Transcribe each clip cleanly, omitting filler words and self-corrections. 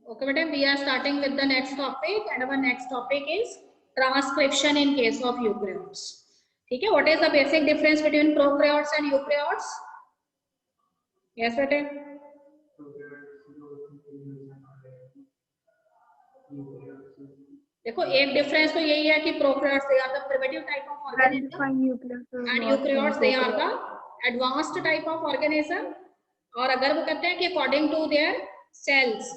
Okay, madam, we are starting with the next topic, and our next topic is transcription in case of eukaryotes. ठीक है, what is the basic difference between prokaryotes and eukaryotes? Yes, madam. देखो एक difference तो यही है कि prokaryotes they are the primitive type of organism and eukaryotes they are the advanced type of organism. और अगर वो कहते हैं कि अकॉर्डिंग टू देयर सेल्स,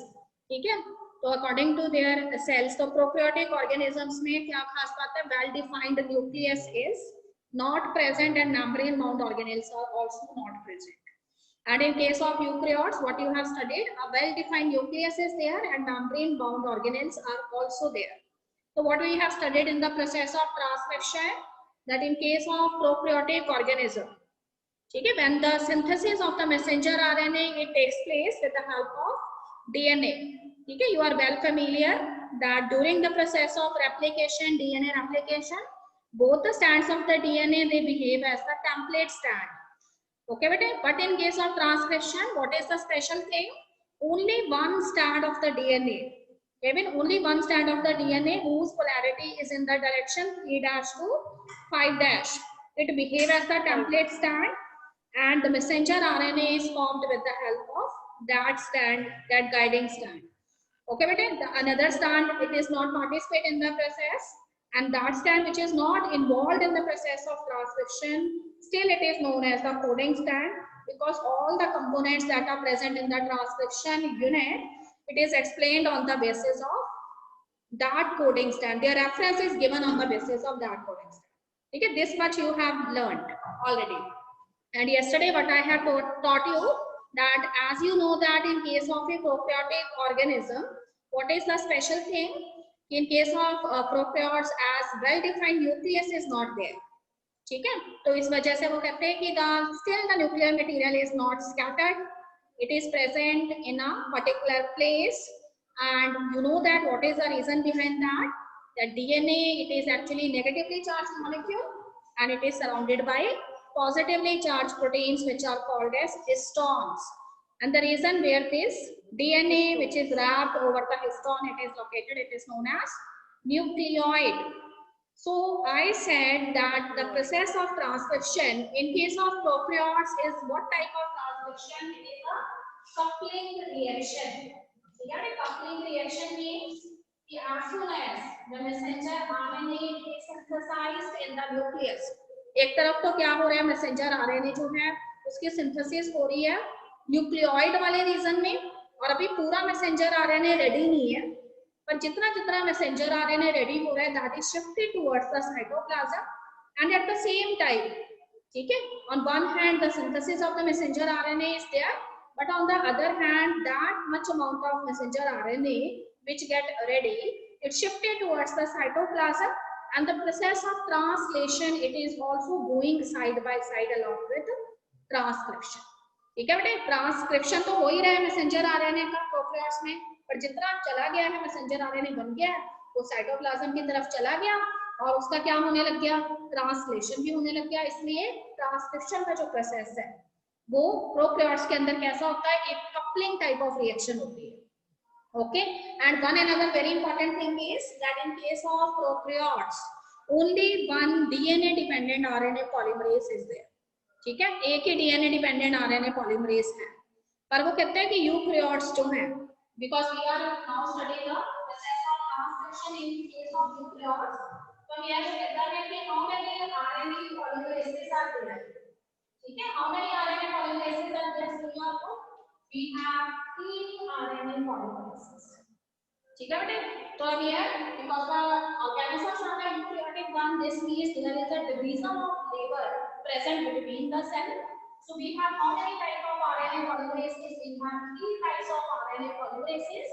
ठीक है, तो अकॉर्डिंग टू देयर सेल्स, तो प्रोकैरियोटिक ऑर्गेनिजम्स में क्या खास बात है, well defined nucleus is not present and membrane bound organelles are also not present. And in case of eukaryotes, what you have studied, a well-defined nucleus is there and membrane-bound organelles are also there. So what we have studied in the process of transcription, that in case of prokaryotic organism, okay, when the synthesis of the messenger RNA, it takes place with the help of DNA. Okay, you are well familiar that during the process of replication, DNA replication, both the strands of the DNA, they behave as the template strand. Okay, but in case of transcription, what is the special thing? Only one strand of the DNA, even only one strand of the DNA whose polarity is in the direction 3' to 5'. It behaves as the template strand, and the messenger RNA is formed with the help of that strand, that guiding strand. Okay, the another strand, it is not participate in the process, and that strand which is not involved in the process of transcription, still it is known as the coding strand, because all the components that are present in the transcription unit, it is explained on the basis of that coding strand. Their reference is given on the basis of that coding strand. Okay, this much you have learned already. And yesterday what I have taught you, that as you know that in case of a prokaryotic organism, what is the special thing? In case of prokaryotes, as well defined nucleus is not there. ठीक है, तो इस वजह से वो कहते हैं कि still the nuclear material is not scattered, it is present in a particular place. And you know that what is the reason behind that? That DNA, it is actually negatively charged molecule, and it is surrounded by positively charged proteins which are called as histones. And the reason where this DNA which is wrapped over the histone, it is located, it is known as nucleoid. So I said that the process of transcription in case of prokaryotes is what type of transcription? It is a coupling reaction. Coupling reaction means as soon as the messenger RNA is synthesized in the nucleus, एक तरफ तो क्या हो रहा है, messenger RNA जो है उसकी सिंथेसिस हो रही है न्यूक्लियोइड वाले रीजन में, और अभी पूरा मैसेंजर आरएनए रेडी नहीं है, पर जितना जितना मैसेंजर आरएनए रेडी हो रहा है, that is shifted towards the cytoplasm, and at the same time, ठीक है, on one hand the synthesis of the messenger RNA is there, but on the other hand that much amount of messenger RNA which get ready, it shifted towards the cytoplasm, and the process of translation, it is also going side by side along with transcription. ठीक है बेटे, transcription तो हो ही रहा है messenger RNA का prokaryotes में, पर जितना चला गया है मैसेंजर आरएनए बन गया है, वो साइटोप्लाज्म की तरफ चला गया और उसका क्या होने लग गया, ट्रांसलेशन भी होने लग गया। इसलिए ट्रांसक्रिप्शन का जो प्रोसेस है वो प्रोकैरियोट्स के अंदर कैसा होता है, एक कपलिंग टाइप ऑफ रिएक्शन होती है। Okay, and one another very important thing is that in case of prokaryotes only one DNA dependent RNA polymerase is there. ठीक है, एक ही डीएनए डिपेंडेंट आरएनए पॉलीमरेज है, पर वो कहते हैं कि यूकैरियोट्स जो हैं, because we are now studying the process of transcription in case of eukaryotes, तो वी आर कहता है कि how many RNA polymerases are there. ठीक है, how many RNA polymerases are there in your book? We have 3 RNA polymerases. ठीक है बेटे, तो अब here because the organisms are the eukaryotic one, this means there is a division of labor present between the cell. So we have how many type of RNA polymerases? We have 3 types of RNA polymerases.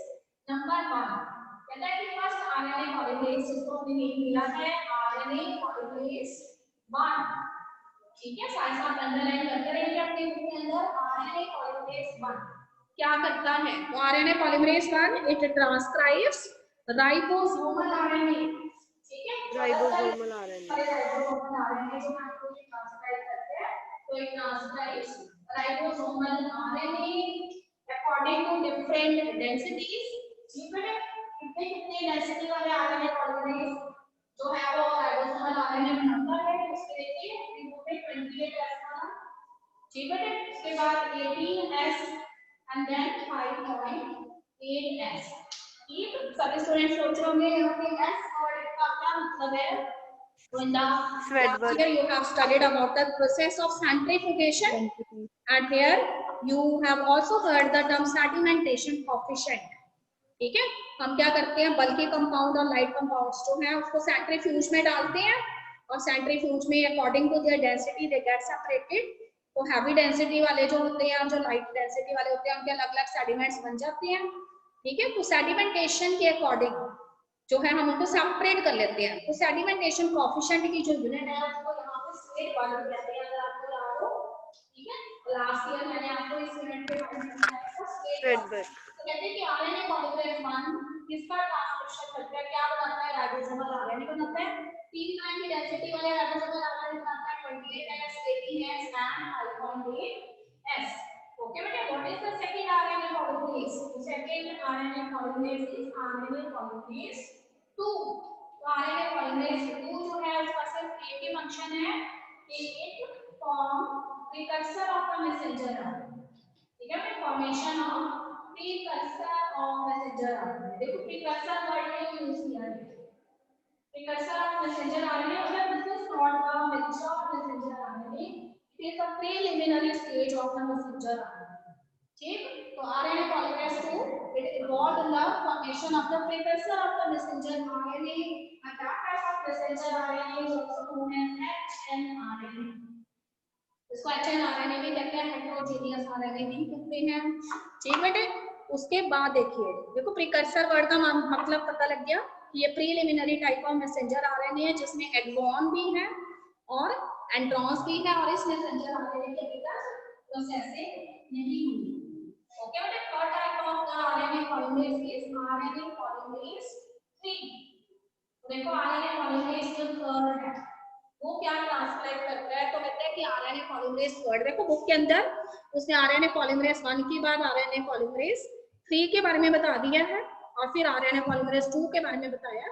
Number 1, कहता है कि first RNA polymerase जिसको हमने name दिया है RNA polymerase 1। ठीक है, साथ साथ अंडरलाइन करते रहिए अपने बुक के अंदर। आरएनए पॉलीमरेज 1 क्या करता है, तो RNA polymerase 1 it transcribes ribosomal RNA. ठीक है, राइबोसोमल आरएनए जो आपको ट्रांसक्राइब करते हैं, तो it transcribes ribosomal RNA according to different densities ठीक है, कितने कितने डेंसिटी वाले आरएनए पॉलीमरेज जो है वो राइबोसोमल आरएनए बनाता है। उसके देखिए रिपोर्टेड 28 एस वाला, ठीक है। उसके बाद 18s एंड देन 5.8s। ठीक, सभी स्टूडेंट सोच रहे होंगे यहाँ पे s और का क्या मतलब है। So in the last year you have studied about the process of centrifugation, and here you have also heard the term sedimentation coefficient। ठीक है, हम क्या करते हैं, बल्कि कंपाउंड और लाइट कंपाउंड्स जो है उसको सेंट्रीफ्यूज में डालते हैं, और सेंट्रीफ्यूज में according to their density they get separated. तो हैवी डेंसिटी वाले जो होते हैं और जो लाइट डेंसिटी वाले होते हैं उनके अलग अलग सेडिमेंट्स बन जाते हैं। ठीक है, तो सेडिमेंटेशन के अकॉर्डिंग जो है हम उनको सेपरेट कर लेते हैं। तो सेडिमेंटेशन कोएफिशिएंट की जो यूनिट है उसको यहाँ पे स्टेट वाटर कहते हैं, अगर आपको याद हो। ठीक है, लास्ट ईयर मैंने आपको इस यूनिट के बारे में बताया था, स्टेट वाटर। तो कहते हैं कि आरएनए पॉलीमरेज 1 किसका ट्रांसक्रिप्शन करता है, क्या बनाता है, राइबोसोमल आरएनए बनाता है। 3 ग्राम की डेंसिटी वाले राइबोसोमल आरएनए बनाता है 28s, 18s and 5.8s। Okay, but what is the second RNA polymerase? The second RNA polymerase is RNA polymerase 2। तो RNA polymerase 2 जो है उसका सिर्फ एक ही फंक्शन है कि it form precursor of the messenger RNA। ठीक है, formation of precursor of messenger RNA। देखो precursor वर्ड ने यूज किया है, precursor of messenger RNA मतलब this is not the mature messenger RNA, it is the preliminary stage of the messenger RNA। ठीक, तो RNA polymerase 2 it involved in the formation of the precursor of the messenger RNA, and that type of messenger RNA is also known as hnRNA। इसको hnRNA भी कहते हैं, heterogeneous RNA भी कहते हैं। ठीक बेटे, उसके बाद देखिए, देखो प्रिकर्सर वर्ड का मतलब पता लग गया कि ये preliminary type of messenger RNA है जिसमें एडगॉन भी है और एंड्रॉन्स भी है, और इस मैसेंजर आरएनए के अभी तक प्रोसेसिंग नहीं हुई। ओके बेटे, third type of the RNA polymerase is RNA polymerase 3। देखो आरएनए पॉलीमरेज जो थर्ड है वो क्या ट्रांसक्राइब करता है, तो कहते हैं कि आरएनए पॉलीमरेज थर्ड। देखो बुक के अंदर उसने आरएनए पॉलीमरेज 1 के बाद आरएनए पॉलीमरेज 3 के बारे में बता दिया है, और फिर आरएनए पॉलीमरेज 2 के बारे में बताया,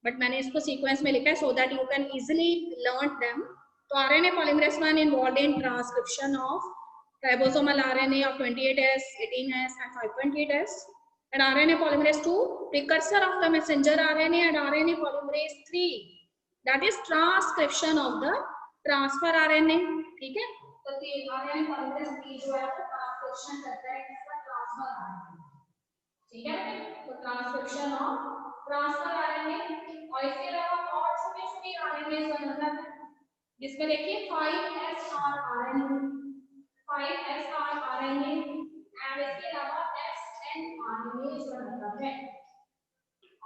बट मैंने इसको सीक्वेंस में लिखा है so that you can easily learn them. तो RNA polymerase 1 involved in transcription of ribosomal RNA of 28s, 18s and 5.8s, and RNA polymerase 2 precursor of the messenger RNA, and RNA polymerase 3 that is transcription of the transfer RNA। ठीक है, तो RNA polymerase 3 जो है वो transcription करता है इसका transfer RNA। ठीक है, तो ट्रांसक्रिप्शन ऑफ ट्रांसफर RNA, और इसके अलावा और छोटे-छोटे RNA बनता है जिसमें देखिए 5SR RNA, 5SR RNA and इसके अलावा SNRNA बनता है।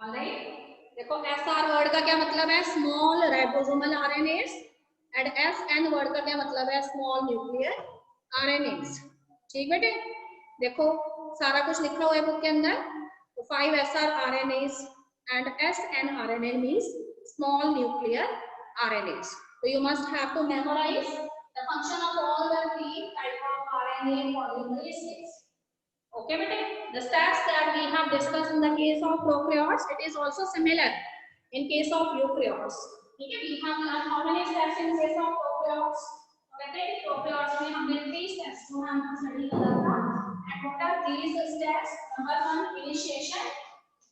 ऑलराइट, देखो SR वर्ड का क्या मतलब है, small ribosomal RNS, and SN word का क्या मतलब है, स्मॉल न्यूक्लियर आरएनएस। ठीक बेटे, देखो सारा कुछ लिखा हुआ है बुक के अंदर। तो 5SR RNAs and SNRNA means small nuclear RNAs। So you must have to memorize the function of all the 3 type of RNA polymerases। Okay, beta, the steps that we have discussed in the case of prokaryotes, it is also similar in case of eukaryotes। ठीक है, we have learned how many steps in case of prokaryotes। कहते हैं कि prokaryotes में हमने 3 steps जो हम study किया था, and what are these steps? Number 1 initiation,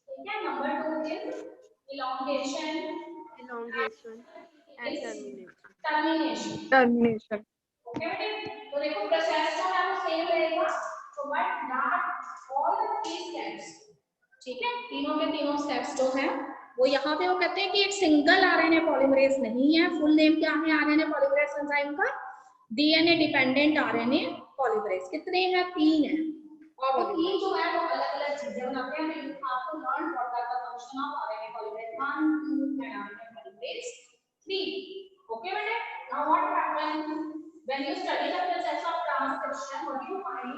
ठीक है, number 2 is elongation and termination। Okay बेटे, तो देखो प्रोसेस जो है वो सेम रहेगा, तो but not all the 3 steps. ठीक है, तीनों के तीनों स्टेप्स जो है वो यहाँ पे वो कहते हैं कि एक सिंगल आरएनए पॉलीमरेज नहीं है। फुल नेम क्या है आरएनए पॉलीमरेज एंजाइम का, डीएनए डिपेंडेंट आरएनए पॉलीमरेज। कितने हैं, 3 है, और वो 3 जो है वो अलग-अलग चीजें बनाते हैं। तो आपको learn what are the function of RNA polymerase 1, 2 and RNA polymerase 3। Okay बेटे, now what happens when you study the process of transcription, what you find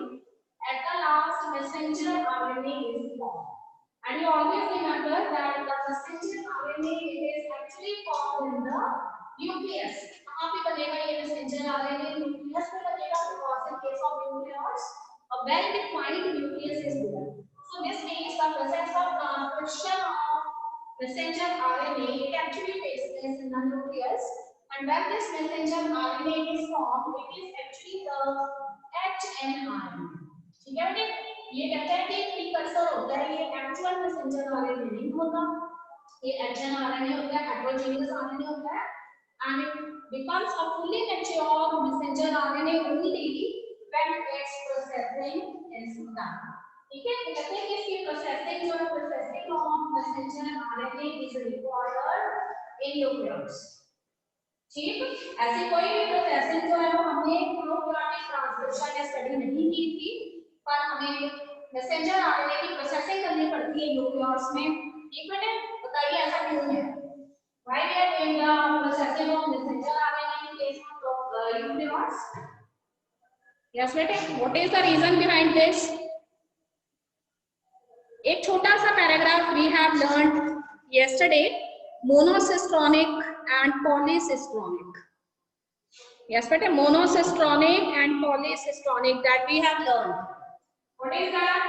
at the last messenger RNA is formed, and you always remember that the messenger RNA is actually formed in the nucleus। कहाँ पे बनेगा ये messenger RNA, nucleus में बनेगा, because in case of eukaryotes a well defined nucleus is there। So this means the presence of messenger RNA, it actually takes place in the nucleus, and when this messenger RNA is formed, it is actually the HNRNA. ठीक है बेटे, ये कहते हैं कि precursor होता है, ये एक्चुअल मैसेंजर आरएनए नहीं होता, ये एचएनआरएनए होता है, हेटेरोजेनियस आरएनए होता है, and it becomes a fully mature messenger RNA only when its processing is done. ठीक है, तो कहते हैं कि इसकी प्रोसेसिंग जो है, processing of messenger RNA is required in nucleus. ठीक, ऐसी कोई भी प्रोसेसिंग जो है वो हमने प्रोकैरियोटिक ट्रांसक्रिप्शन या स्टडी नहीं की थी, पर हमें मैसेंजर आरएनए की प्रोसेसिंग करनी पड़ती है न्यूक्लियस में। ठीक है, बताइए ऐसा क्यों है? Why we are doing the processing of messenger RNA in case of eukaryotes? Yes, बेटे, what is the reason behind this? एक छोटा सा paragraph we have learned yesterday, monocystronic and polycystronic. Yes, बेटे, monocystronic and polycystronic that we have learned. What is that?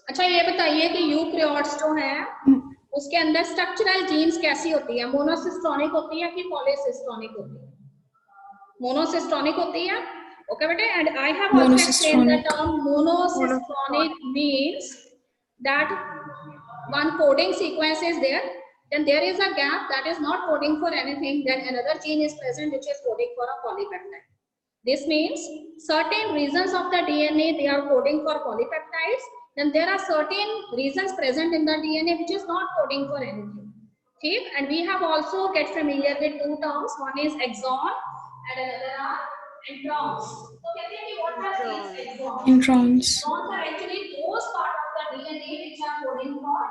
अच्छा, ये बताइए कि eukaryotes जो हैं उसके अंदर स्ट्रक्चरल जीन्स कैसी होती है? मोनोसिस्टोनिक होती है कि पॉलीसिस्टोनिक होती है? मोनोसिस्टोनिक होती है। ओके बेटे, and I have also explained the term monocistronic means that one coding sequence is there, then there is a gap that is not coding for anything, then another gene is present which is coding for a polypeptide. This means certain regions of the DNA they are coding for polypeptides, then there are certain regions present in the DNA which is not coding for anything. Okay, and we have also get familiar with two terms, one is exon and another are introns. So कहते हैं कि what are these exons? Introns. Introns are actually those part of the DNA which are coding for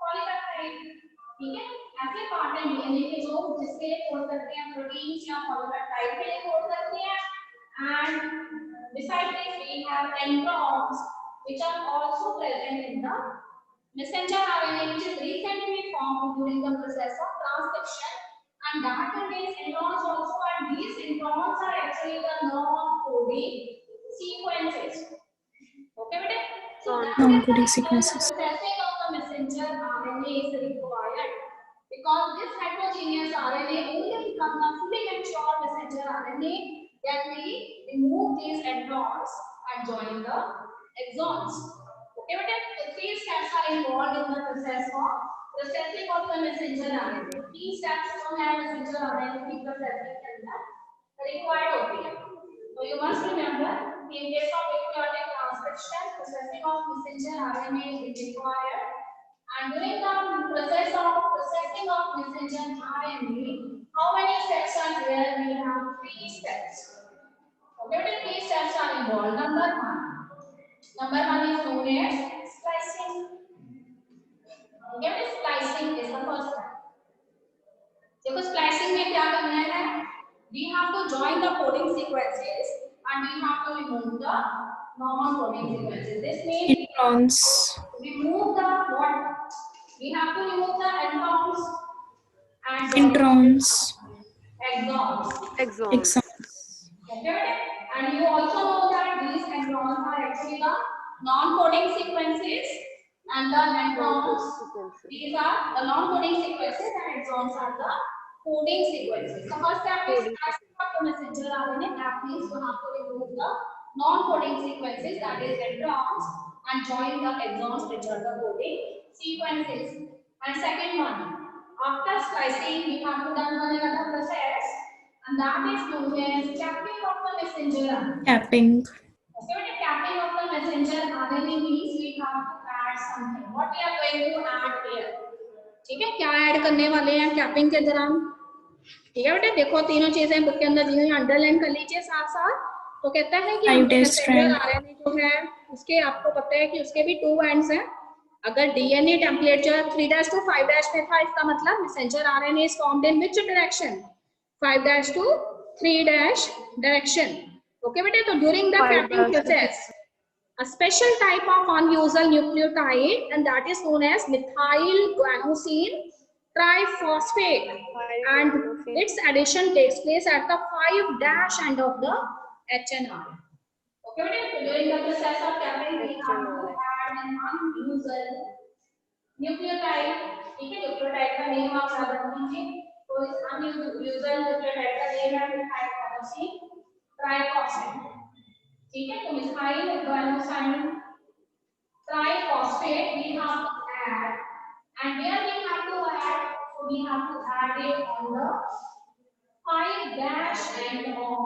polypeptide. ठीक है, ऐसे part है DNA के जो जिसके लिए कोड करते हैं प्रोटीन्स या पॉलीपेप्टाइड के लिए कोड करते हैं, and besides this we have introns which are also present in the messenger RNA which is recently formed during the process of transcription, and that contains introns also, and these introns are actually the non-coding sequences. Okay beta, so non-coding sequences. Processing of the messenger RNA is required because this heterogeneous RNA only becomes a fully mature messenger RNA then we remove these introns and join the exons. Okay beta, so 3 steps are involved in the process of processing of the messenger RNA. 3 steps जो है messenger RNA की processing के अंदर required होती है। So you must remember in case of eukaryotic transcription, processing of messenger RNA is required, and during the process of processing of messenger RNA, how many steps are there? We have 3 steps. Okay, the 3 steps are involved. Number one is known as splicing. Okay, splicing is the first step. देखो splicing में क्या करना है? We have to join the coding sequences and we have to remove the non-coding sequences. This means Introns. Remove the what? We have to remove the introns and Introns. Exons. Okay, and you also know that these introns are actually the non-coding sequences, and the introns, these are the non-coding sequences, and exons are the coding sequences. So first step is the messenger RNA. That means you have to remove the non-coding sequences, that is introns, and join the exons, which are the coding sequences. And second one, after splicing, we have to done another process, and that is known as capping of the messenger RNA. Capping. Okay, with the capping of the messenger RNA means we have to add something. What we are going to add here? ठीक है, क्या add करने वाले हैं capping के दौरान? ठीक है बेटे, देखो तीनों चीजें बुक के अंदर दी हुई अंडरलाइन कर लीजिए साथ साथ। तो कहता है कि मैसेंजर आरएनए जो है उसके आपको पता है कि उसके भी 2 एंड्स हैं। अगर डीएनए टेम्पलेचर 3' to 5' में था, इसका मतलब messenger RNA is formed in which direction? 5' to 3' direction. Okay बेटे, तो during the capping process a special type of unusual nucleotide, and that is known as methyl guanosine triphosphate, and its addition takes place at the 5' end of the HNR. Okay, so during the process of capping we have to add and N unusual nucleotide. ठीक है, nucleotide का name आप याद रख लीजिए। तो इस unusual nucleotide का नेम है मिथाइल एडेनोसिन ट्राइफॉस्फेट। ठीक है, तो methyl adenosine triphosphate we have to add, and where we have to add, so we have to add it on the 5' end of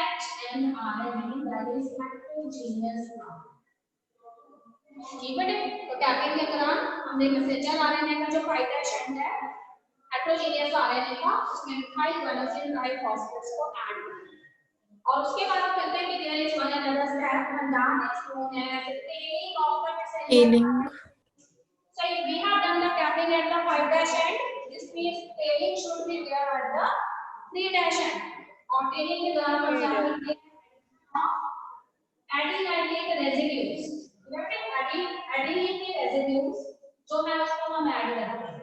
HNRNA, that is heterogeneous RNA। ठीक है, तो tapping के दौरान हमने messenger RNA का जो 5' and है heterogeneous RNA का, उसमें मिथाइल एडेनोसिन ट्राइफॉस्फेट को ऐड किया, और उसके बाद हम कहते हैं कि there is one another step and that is known as tailing of the messenger. So if we have done the tapping at the 5' end, this means tailing should be there at the 3' end. और tailing के दौरान हम क्या करते हैं? Adenylate residues, adenylate के residues जो है उसको हम ऐड करते हैं।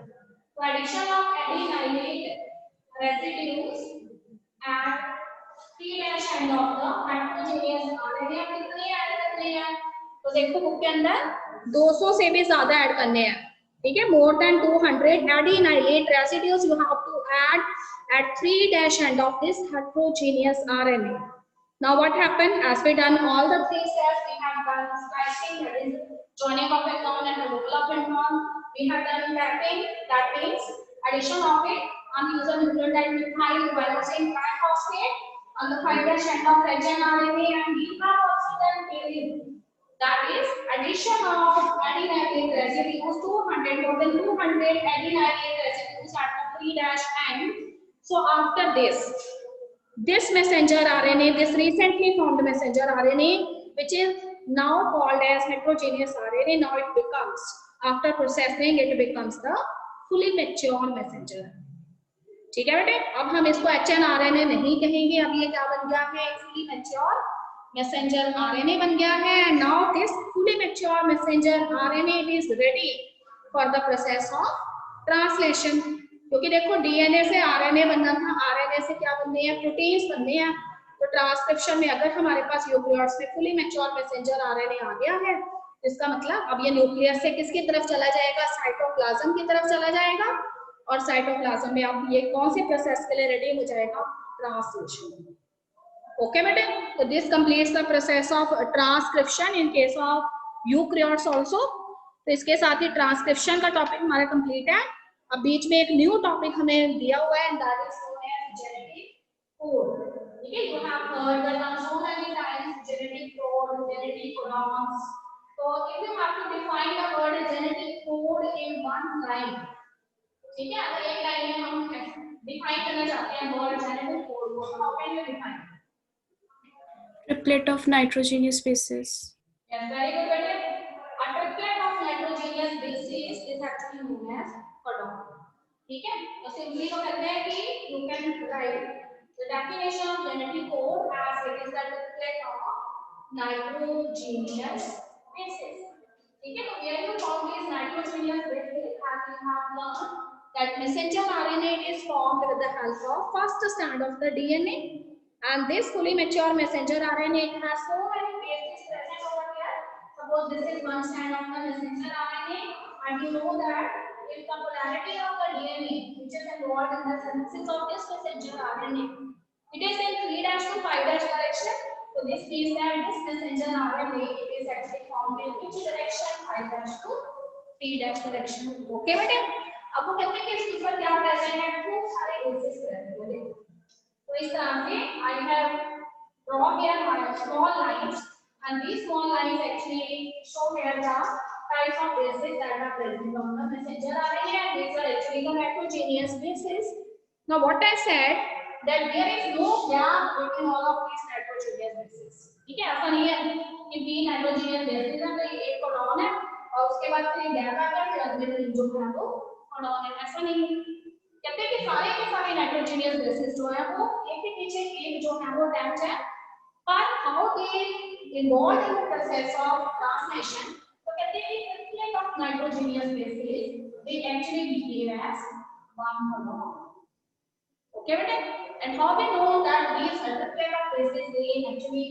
तो addition of adenylate residues at 3' end of the heterogeneous RNA कितने ऐड करने हैं? तो देखो बुक के अंदर 200 से भी ज्यादा ऐड करने हैं। ठीक है, more than 200 adenylate residues you have to add at 3' end of this heterogeneous RNA. Now what happened? As we done all the 3 steps, we have done splicing, that is joining of intron and removal of intron. We have done tapping, that means addition of it unused nucleotide methyl adenosine triphosphate on the 5' end of HNRNA, and we have also done tailing. That is addition of adenylate residues, 200 more than 200 adenylate residues at the 3' end. So after this messenger RNA, this recently formed messenger RNA, which is now called as heterogeneous RNA, now it becomes, after processing, it becomes the fully mature messenger। ठीक है बेटे, अब हम इसको HNRNA नहीं कहेंगे, अब ये क्या बन गया है? fully mature messenger RNA बन गया है। And now this fully mature messenger RNA is ready for the process of translation। क्योंकि देखो डीएनए से आरएनए बनना था, आरएनए से क्या बनने हैं? प्रोटीन्स बनने हैं। तो ट्रांसक्रिप्शन में अगर हमारे पास यूकेरियोट्स में फुली मैच्योर मैसेंजर आरएनए आ गया है, इसका मतलब अब ये न्यूक्लियस से किसकी तरफ चला जाएगा? साइटोप्लाज्म की तरफ चला जाएगा, और साइटोप्लाज्म में अब ये कौन से प्रोसेस के लिए रेडी हो जाएगा? ट्रांसलेशन। ओके बेटे, तो this completes the process of transcription in case of eukaryotes also. तो इसके साथ ही ट्रांसक्रिप्शन का टॉपिक हमारा कंप्लीट है। अब बीच में एक न्यू टॉपिक हमें दिया हुआ है, that is known as genetic code. ठीक है, you have heard the term so many times, genetic code, genetic codons. तो if you have to define the word genetic code in one line, ठीक है, अगर एक लाइन में हम define करना चाहते हैं वर्ड जेनेटिक कोड को, तो how can you define? Triplet of nitrogenous bases. Yes, very good बेटे। A triplet of nitrogenous bases is actually known as codon। ठीक है, तो सिंपली तो कहते हैं कि you can write the definition of genetic code as it is the triplet of nitrogenous bases। ठीक है, तो where you found these nitrogenous bases, as we have learned that messenger RNA is formed with the help of first strand of the DNA, and this fully mature messenger RNA has so many bases present over here. Suppose this is one strand of the messenger RNA, and you know that if the polarity of the DNA which is involved in the synthesis of this messenger RNA, it is in 3' to 5' direction, so this means that this messenger RNA it is actually formed in which direction? 5' to 3' direction। Okay बेटे, अब वो कहते हैं कि इसके ऊपर क्या कर रहे हैं? खूब सारे बेसिस कर रहे हैं। तो इस तरह से I have drawn here my small lines, and these small lines actually show here the types of bases that are present on the messenger RNA, and these are actually the nitrogenous bases। Now what I said that there is no gap between all of these nitrogenous bases। ठीक है, ऐसा नहीं है कि 3 nitrogenous bases हैं तो एक codon है और उसके बाद फिर गैप आ गया, फिर अगले दिन जो है वो कोडॉन है, ऐसा नहीं है। कहते हैं कि सारे के सारे नाइट्रोजनियस बेसिस जो है वो एक के पीछे एक जो है वो अटैच है, पर how they involve in the process of translation. तो कहते हैं कि triplet of nitrogenous bases they actually behave as one codon. Okay बेटे, and how we know that these triplet of bases they actually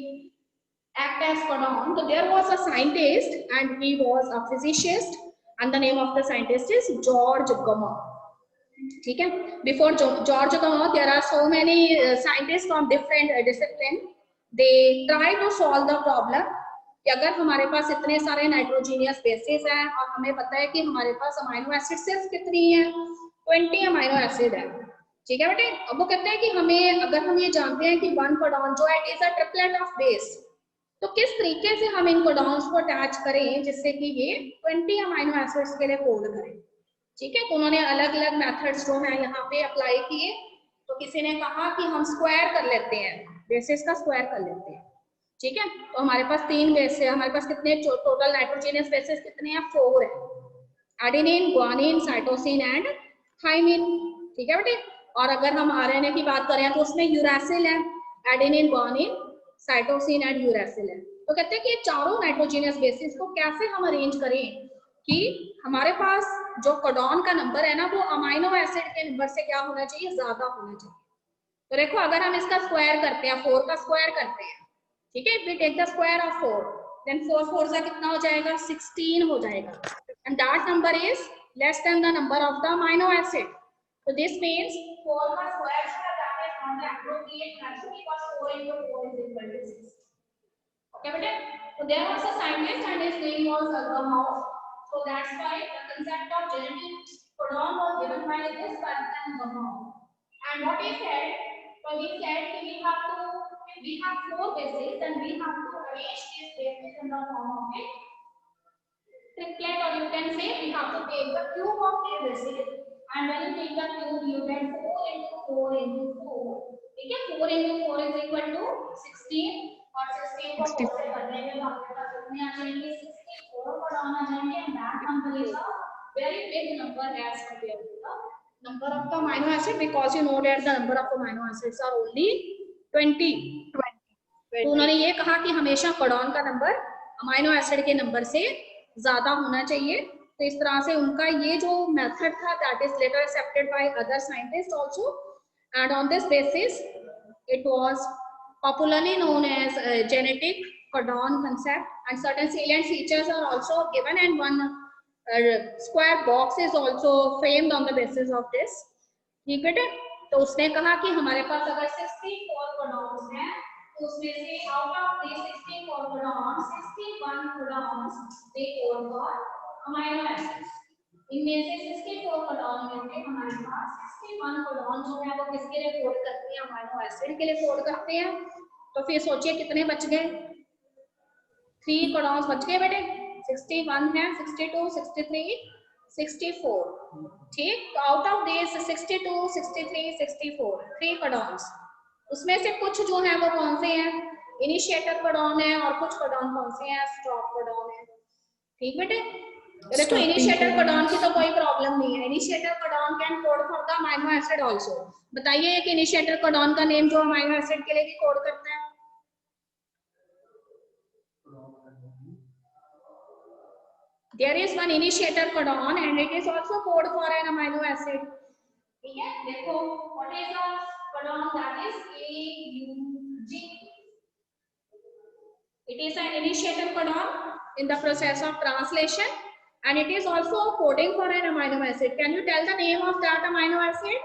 act as codon. So there was a scientist and he was a physicist and the name of the scientist is George Gamow. ठीक है? Before George Gamow, there are so many scientists from different discipline. They try to solve the problem कि अगर हमारे पास इतने सारे nitrogenous basis हैं और हमें पता है कि हमारे पास अमाइनो एसिड सिर्फ कितनी है 20 अमाइनो एसिड है, ठीक है बेटे। अब वो कहते हैं कि हमें अगर हम ये जानते हैं कि वन कोडॉन जो है it is a triplet of base, तो किस तरीके से हम इन कोडॉन्स को अटैच करें जिससे कि ये 20 अमाइनो एसिड्स के लिए कोड करें, ठीक है। तो उन्होंने अलग अलग मेथड्स जो है यहाँ पे अप्लाई किए। तो किसी ने कहा कि हम स्क्वायर कर लेते हैं, बेसिस का स्क्वायर कर लेते हैं, ठीक है। तो हमारे पास 3 बेस है, हमारे पास कितने टोटल नाइट्रोजीनियस बेसिस कितने हैं 4 है, adenine, guanine, cytosine and thymine, ठीक है बेटे। और अगर हम आरएनए की बात करें तो उसमें यूरासिल है, adenine, guanine, cytosine and uracil है। तो कहते हैं कि ये चारों नाइट्रोजीनियस बेसिस को कैसे हम अरेंज करें कि हमारे पास जो कोडॉन का नंबर है ना वो अमाइनो एसिड के नंबर से क्या होना चाहिए, ज्यादा होना चाहिए। तो देखो अगर हम इसका स्क्वायर करते हैं, 4 का स्क्वायर करते हैं, ठीक है, we take the square of 4, then 4 4 से कितना हो जाएगा 16 हो जाएगा, and that number is less than the number of the amino acid. So this means 4 का square है, that is not the appropriate answer because 4 into 4 is equal to 6. Okay, बेटे? So there was a scientist and his name was Gamow. So that's why the concept of genetic codon was given by this person Gamow. And what he said? So he said we have 4 bases and we have to arrange these bases in the form of a triplet, or you can say we have to take the cube of a bases. And when you take the cube, you get 4 into 4 into 4. ठीक है, 4 into 4 is equal to 16 और 16 को 4 से करने में आपके पास कितने आ जाएंगे 64 कोडॉन आ जाएंगे, and that number is a very big number as compared to the number of the amino acid, because you know that the number of amino acids are only 20. तो उन्होंने ये कहा कि हमेशा कोडॉन का नंबर अमाइनो एसिड के number से ज्यादा होना चाहिए। तो इस तरह से उनका ये जो मेथड था that is later accepted by other scientist also, and on this basis it was popularly known as genetic codon concept, and certain salient features are also given, and one square box is also framed on the basis of this, ठीक है। तो उसने कहा कि हमारे पास अगर 64 codons हैं तो उसमें से out of these 64 codons 61 codons they code for amino acids. इनमें से 64 कोडॉन में से हमारे पास 61 कोडॉन जो है वो किसके लिए कोड करते हैं, अमाइनो एसिड के लिए कोड करते हैं। तो फिर सोचिए कितने बच गए, 3 कोडॉन्स बच गए बेटे, 61 है, 62, 63, 64, ठीक। तो आउट ऑफ दिस 62, 63, 64 3 कोडॉन्स, उसमें से कुछ जो है वो कौन से हैं, इनिशिएटर कोडॉन है, और कुछ कोडॉन कौन से हैं, स्टॉप कोडॉन है, ठीक बेटे। देखो इनिशिएटर कोडॉन की तो कोई प्रॉब्लम नहीं है, initiator codon can code for the amino acid also. बताइए एक इनिशिएटर कोडॉन का नेम जो अमाइनो एसिड के लिए भी कोड करता है, there is one initiator codon and it is also code for an amino acid, ठीक है। देखो what is the codon, that is AUG, it is an initiator codon in the process of translation, and it is also coding for an amino acid. Can you tell the name of that amino acid?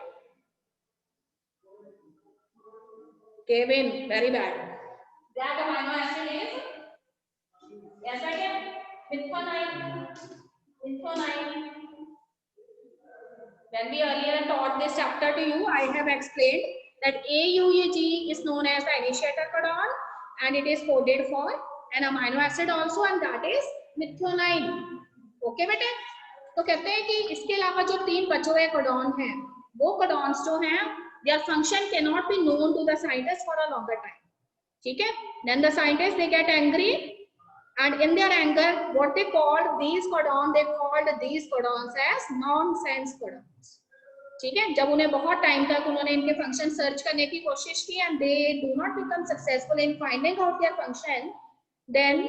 Kevin, very bad. That amino acid is, yes again, methionine. When we earlier taught this chapter to you, I have explained that AUG is known as the initiator codon and it is coded for an amino acid also, and that is methionine. Okay बेटे, तो कहते हैं कि इसके अलावा जो 3 बचे हुए कोडॉन हैं वो कोडॉन्स जो हैं their function cannot be known to the scientist for a longer time, ठीक है। Then the scientists they get angry, and in their anger what they called these codons, they called these codons as nonsense codons, ठीक है। जब उन्हें बहुत time तक उन्होंने इनके फंक्शन सर्च करने की कोशिश की and they do not become successful in finding out their function, then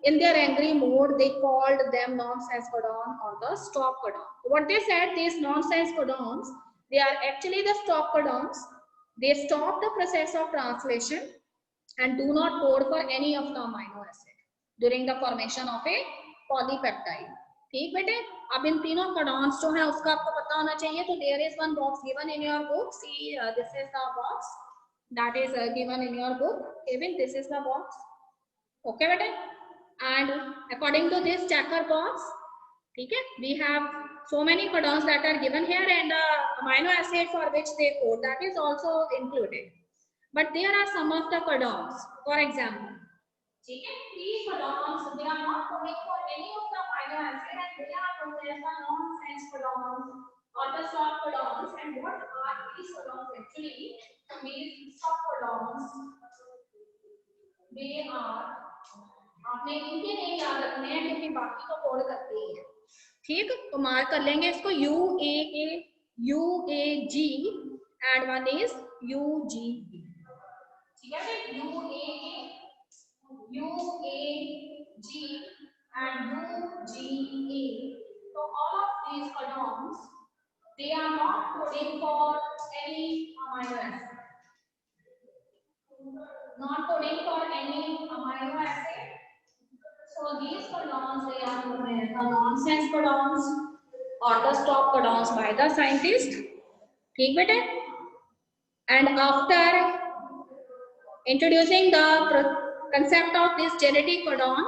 in their angry mode they called them nonsense codon or the stop codon. What they said, these nonsense codons, they are actually the stop codons, they stop the process of translation and do not code for any of the amino acid during the formation of a polypeptide. ठीक बेटे, अब इन तीनों codons जो है उसका आपको पता होना चाहिए. तो there is one box given in your book. See, this is the box that is given in your book. Kevin, this is the box. Okay बेटे, and according to this checker box, ठीक है, we have so many codons that are given here, and the amino acid for which they code, that is also included. But there are some of the codons, for example, ठीक है, these codons, they are not coding for any of the amino acid, and they are known as the nonsense codons or the stop codons. And what are these codons actually? These stop codons, they are, आपने इनके नहीं याद रखने हैं क्योंकि बाकी तो code करते ही हैं. ठीक, तो मार्क कर लेंगे इसको UAG and one is UGB. ठीक है, UAG and UGA. So all of these codons, they are not coding for any amino acid. Not coding for any amino acid. So these codons, they are known as the nonsense codons or the stop codons by the scientist. ठीक बेटे? And after introducing the concept of this genetic codon,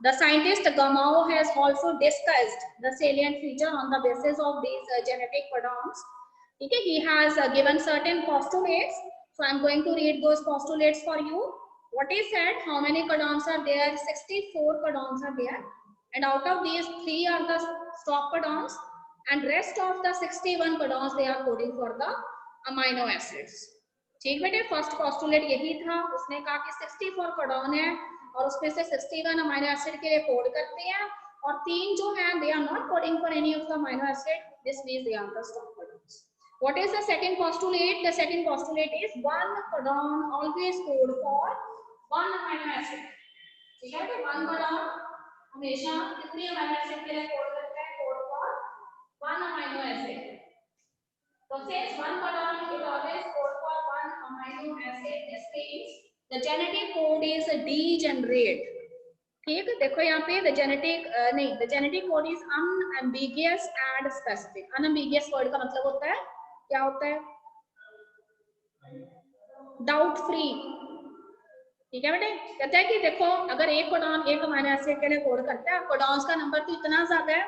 the scientist Gamow has also discussed the salient feature on the basis of these genetic codons. Okay, he has given certain postulates. So I am going to read those postulates for you. What is said? How many codons are there? 64 codons are there, and out of these 3 are the stop codons, and rest of the 61 codons, they are coding for the amino acids. ठीक बेटे, first postulate यही था. उसने कहा कि 64 codon है और उसमें से 61 अमीनो एसिड के लिए कोड करते हैं, और 3 जो हैं they are not coding for any of the amino acid. This means they are the stop codons. What is the second postulate? The second postulate is one codon always code for one amino acid. ठीक है, तो one codon हमेशा कितने amino acid के लिए code करता है? Code for one amino acid. So since one codon it always code for one amino acid, this means the genetic code is degenerate. ठीक, देखो यहाँ पे the genetic code is unambiguous and specific. Unambiguous word का मतलब होता है, क्या होता है? Doubt free. ठीक है बेटे, कहता है कि देखो अगर एक कोडॉन एक अमीनो एसिड के लिए कोड करता है, कोडॉन्स का नंबर तो इतना ज्यादा है,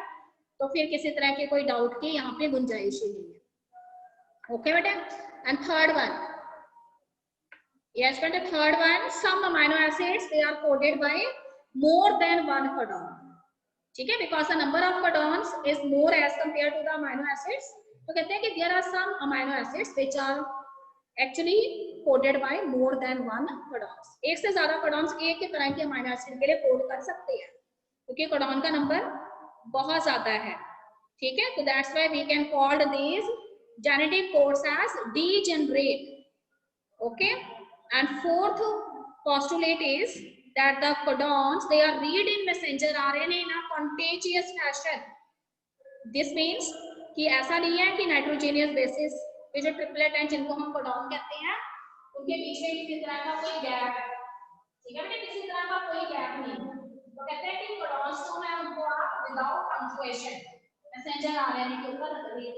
तो फिर किसी तरह की कोई डाउट की यहाँ पे गुंजाइश ही नहीं है. Okay बेटा, and third one, yes बेटा, third one, some amino acids they are coded by more than one codon. ठीक है, because the number of codons is more as compared to the amino acids. तो कहते हैं कि there are some amino acids which are actually coded by more than one codons. एक से ज्यादा codons एक ही तरह के amino acid के लिए कोड कर सकते हैं क्योंकि codon का नंबर बहुत ज्यादा है. ठीक है, तो that's why we can call these genetic codes as degenerate. Okay, and fourth postulate is that the codons they are read in messenger RNA in a contagious fashion. This means कि ऐसा नहीं है कि nitrogenous basis पे जो triplet हैं जिनको हम codon कहते हैं उनके बीच में किसी तरह का कोई गैप है. ठीक है बेटे, किसी तरह का कोई गैप नहीं. तो कहते हैं कि codons जो है उनको आप without punctuation messenger RNA के ऊपर read.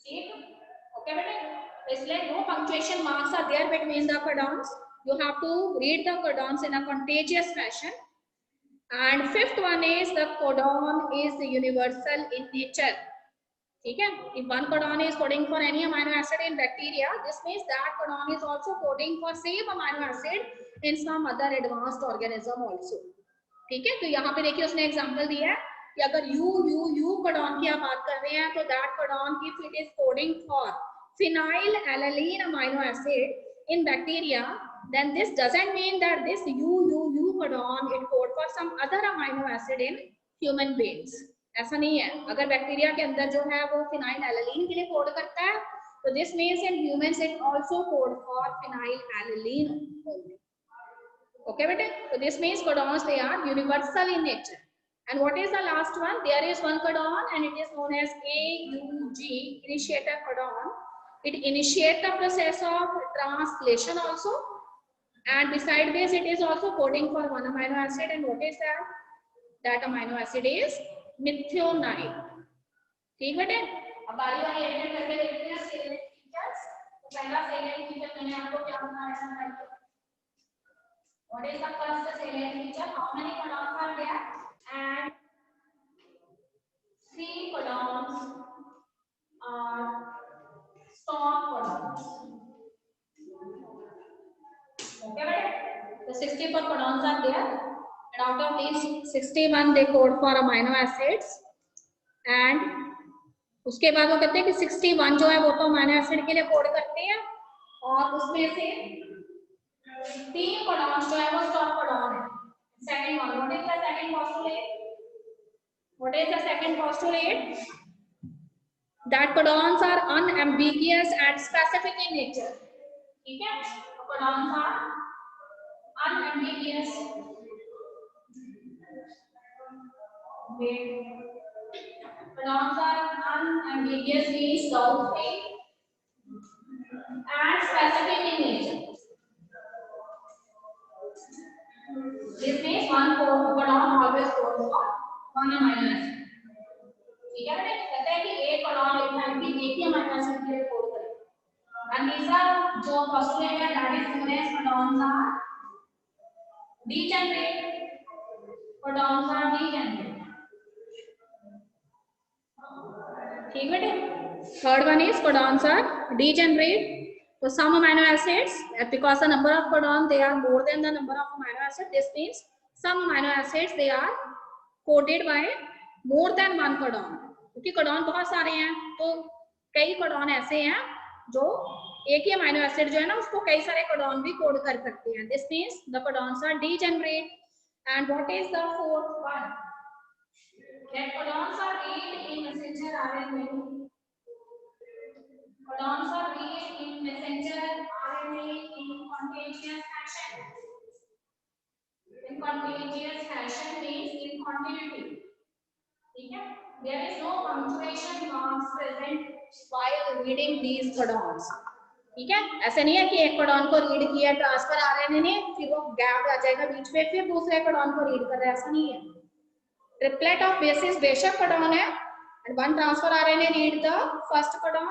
Okay बेटे, इसलिए no punctuation marks are there between the codons. You have to read the codons in a contagious fashion. And fifth one is the codon is universal in nature. ठीक है, if one codon is coding for any amino acid in bacteria, this means that codon is also coding for same amino acid in some other advanced organism also. ठीक है, तो यहाँ पे देखिए उसने example दिया है कि अगर U कोडॉन की आप बात कर रहे हैं तो that codon if it is coding for phenylalanine amino acid in bacteria, then this doesn't mean that this U codon it code for some other amino acid in human beings. ऐसा नहीं है. अगर बैक्टीरिया के अंदर जो है वो phenylalanine के लिए कोड करता है तो this means in humans it also code for phenylalanine only. Okay बेटे, so this means codons they are universal in nature. And what is the last one? There is one codon and it is known as AUG, initiator codon. It initiates the process of translation also. and beside this it is also coding for one amino acid, and what is that? That amino acid is methionine. ठीक बेटे, अब बारी बारी एक करके देखते हैं selenium features. तो पहला सेलेनियम फीचर मैंने आपको क्या बताया था? What is the first salient feature? How many codons are there? And 3 codons are stop codons. Okay, right? The 64 codons are there, and out of these 61 they code for amino acids, and उसके बाद वो कहते हैं कि 61 जो है वो तो अमीनो एसिड के लिए कोड करते हैं, और उसमें से 3 codons जो है वो stop codon है. Second one, what is the second postulate? What is the second postulate? That codons are unambiguous and specific in nature. ठीक है, codons are unambiguous. Codons are unambiguous means doubt-free and specific in nature. This means one codon always codes for one amino acid. ठीक है, कहते हैं कि एक codon एक time की एक ही अमीनो एसिड के लिए कोड करेगा। And these are जो postulate है, that is known as codons are degenerate. Codons are degenerate. ठीक बेटे, third one is codons are degenerate. So some amino acids, because the number of codons they are more than the number of amino acids, this means some amino acids they are coded by more than one codon. क्योंकि codon बहुत सारे हैं, तो कई codon ऐसे हैं जो एक ही अमीनो एसिड जो है ना उसको कई सारे codon भी कोड कर सकते हैं. This means the codons are degenerate. And what is the fourth one? That codons are read in messenger RNA. Codons are read in messenger RNA in continuous fashion. In continuous fashion means in continuity. ठीक है? There is no punctuation marks present while reading these codons. ठीक है, ऐसे नहीं है कि एक codon को रीड किया ट्रांसफर RNA ने, फिर वो गैप आ जाएगा बीच में, फिर दूसरे codon को रीड कर रहा है, ऐसा नहीं है. Triplet of bases बेशक codon है, and one transfer RNA read the first codon,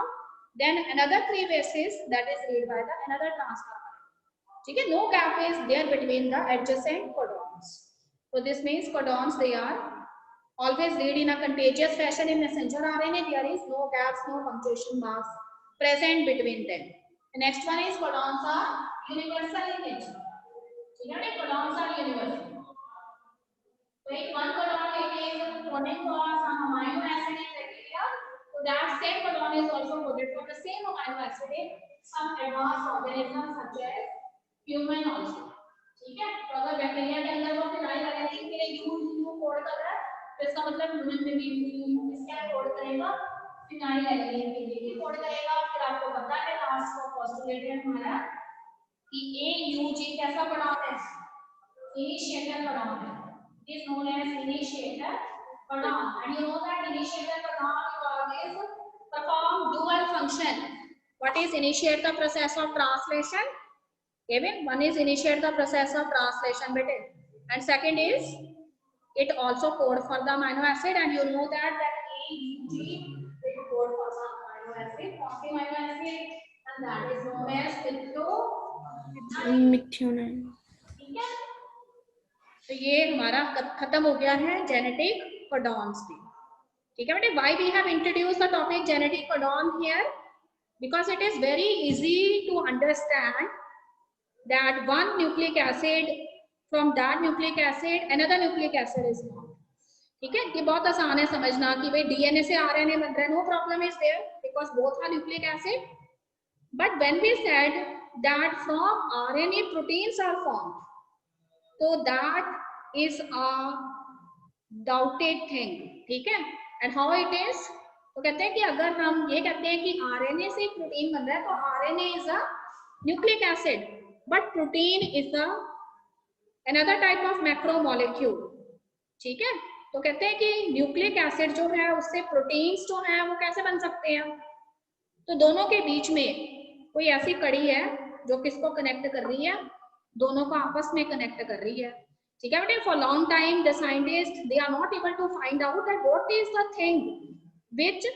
then another 3 bases that is read by the another transfer RNA. ठीक है, no gap is there between the adjacent codons. So this means codons they are always read in a contiguous fashion in messenger RNA. There is no gaps, no punctuation marks present between them. The next one is codons are universal in nature. ठीक है, codons are universal. So if one codon it is coding for some amino acid in bacteria, so that same codon is also coded for the same amino acid in some advanced organisms such as human also. ठीक है, तो अगर bacteria के अंदर वो phenyl alanine के लिए you code कर रहा है, तो इसका मतलब ह्यूमन में भी इसका कोड करेगा फिनाइल एलेनिन के लिए कोड करेगा. फिर आपको पता है लास्ट का पोस्टुलेट है हमारा कि AUG कैसा codon है? इनिशिएटर codon है. It is known as initiator codon, and you know that initiator codon always perform dual function. What is initiate the process of translation? Kevin, one is initiate the process of translation, bete, and second is it also code for the amino acid, and you know that AUG it code for the amino acid, amino acid, and that is known as methionine. ठीक है, तो ये हमारा खत्म हो गया है genetic codons भी. ठीक है बेटे, why we have introduced the topic genetic codon here? Because it is very easy to understand that one nucleic acid from that nucleic acid another nucleic acid is formed. ठीक है, ये बहुत आसान है समझना कि भाई DNA से RNA बन रहा है, no problem is there because both are nucleic acid. But when we said that from RNA proteins are formed, so that is a doubted thing. ठीक है, and how it is? तो कहते हैं कि अगर हम ये कहते हैं कि RNA से प्रोटीन बन रहा है, तो RNA is a nucleic acid, but protein is a another type of macromolecule. ठीक है, तो कहते हैं कि न्यूक्लिक एसिड जो है उससे प्रोटीन्स जो है वो कैसे बन सकते हैं? तो दोनों के बीच में कोई ऐसी कड़ी है जो किसको कनेक्ट कर रही है? दोनों को आपस में कनेक्ट कर रही है, ठीक है बेटे। For long time the scientist they are not able to find out that what is the thing which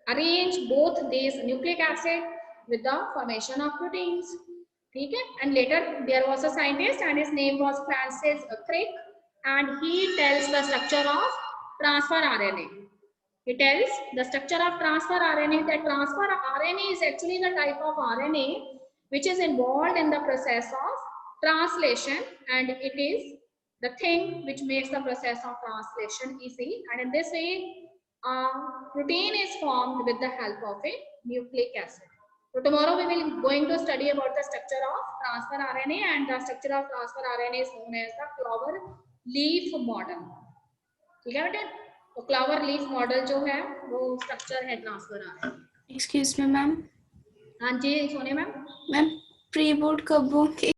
arrange both these nucleic acid with the formation of proteins, ठीक है। and later there was a scientist and his name was Francis Crick and he tells the structure of transfer RNA. He tells the structure of transfer RNA, that transfer RNA is actually the type of RNA which is involved in the process of translation, and it is the thing which makes the process of translation easy, and in this way protein is formed with the help of a nucleic acid. So tomorrow we will going to study about the structure of transfer RNA, and the structure of transfer RNA is known as the clover leaf model, ठीक है बेटे। तो क्लावर leaf model जो है वो structure है transfer RNA। Excuse me, ma'am. हाँ जी सोने मैम। मैम प्री बोर्ड कब होंगे?